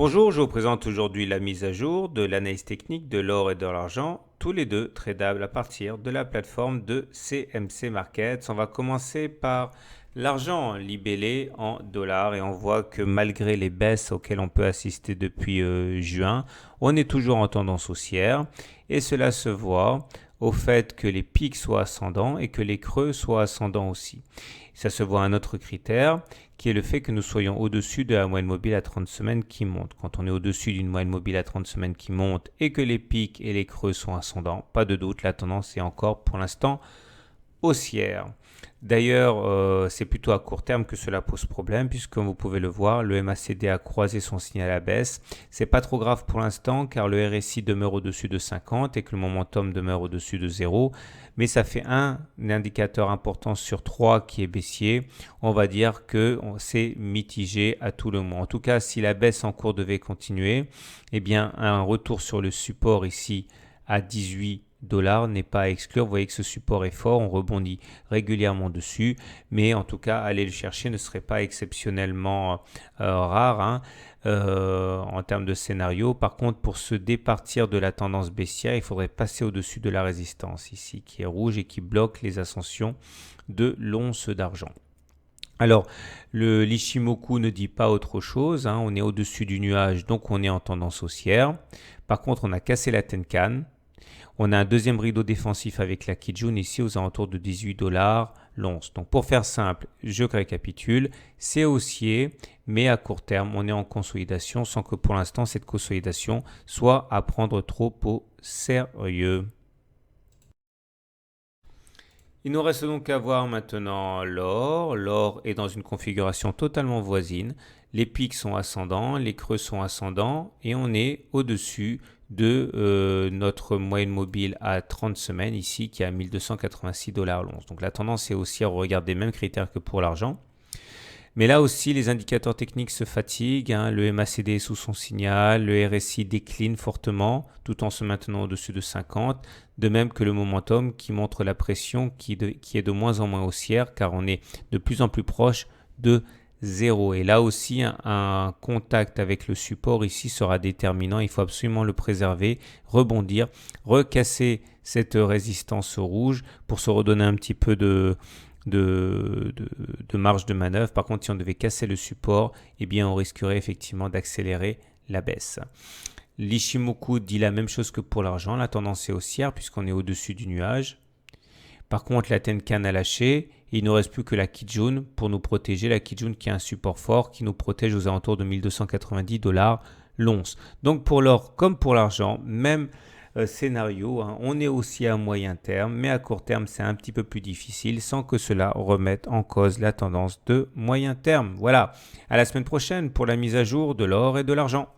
Bonjour, je vous présente aujourd'hui la mise à jour de l'analyse technique de l'or et de l'argent, tous les deux tradables à partir de la plateforme de CMC Markets. On va commencer par l'argent libellé en dollars et on voit que malgré les baisses auxquelles on peut assister depuis juin, on est toujours en tendance haussière et cela se voit au fait que les pics soient ascendants et que les creux soient ascendants aussi. Ça se voit un autre critère qui est le fait que nous soyons au-dessus de la moyenne mobile à 30 semaines qui monte. Quand on est au-dessus d'une moyenne mobile à 30 semaines qui monte et que les pics et les creux sont ascendants, pas de doute, la tendance est encore pour l'instant haussière. D'ailleurs, c'est plutôt à court terme que cela pose problème puisque comme vous pouvez le voir, le MACD a croisé son signal à la baisse. C'est pas trop grave pour l'instant car le RSI demeure au-dessus de 50 et que le momentum demeure au-dessus de 0. Mais ça fait un indicateur important sur 3 qui est baissier. On va dire que c'est mitigé à tout le moins. En tout cas, si la baisse en cours devait continuer, eh bien un retour sur le support ici à 18 $ n'est pas à exclure. Vous voyez que ce support est fort, on rebondit régulièrement dessus, mais en tout cas, aller le chercher ne serait pas exceptionnellement rare en termes de scénario. Par contre, pour se départir de la tendance baissière, il faudrait passer au-dessus de la résistance ici, qui est rouge et qui bloque les ascensions de l'once d'argent. Alors, l'Ichimoku ne dit pas autre chose, on est au-dessus du nuage, donc on est en tendance haussière. Par contre, on a cassé la Tenkan. On a un deuxième rideau défensif avec la Kijun ici aux alentours de 18 $ l'once. Donc pour faire simple, je récapitule, c'est haussier, mais à court terme, on est en consolidation sans que pour l'instant cette consolidation soit à prendre trop au sérieux. Il nous reste donc à voir maintenant l'or. L'or est dans une configuration totalement voisine. Les pics sont ascendants, les creux sont ascendants et on est au-dessus de notre moyenne mobile à 30 semaines ici qui est à 1286 $ l'once. Donc la tendance est haussière au regard des mêmes critères que pour l'argent. Mais là aussi, les indicateurs techniques se fatiguent. Le MACD est sous son signal, le RSI décline fortement tout en se maintenant au-dessus de 50. De même que le momentum qui montre la pression qui est de moins en moins haussière car on est de plus en plus proche de 0. Et là aussi, un contact avec le support ici sera déterminant. Il faut absolument le préserver, rebondir, recasser cette résistance rouge pour se redonner un petit peu de marge de manœuvre. Par contre, si on devait casser le support, eh bien, on risquerait effectivement d'accélérer la baisse. L'Ichimoku dit la même chose que pour l'argent. La tendance est haussière puisqu'on est au-dessus du nuage. Par contre, la Tenkan a lâché. Il ne nous reste plus que la Kijun pour nous protéger. La Kijun qui a un support fort qui nous protège aux alentours de 1290 $ l'once. Donc pour l'or comme pour l'argent, même scénario, on est aussi à moyen terme, mais à court terme, c'est un petit peu plus difficile sans que cela remette en cause la tendance de moyen terme. Voilà, à la semaine prochaine pour la mise à jour de l'or et de l'argent.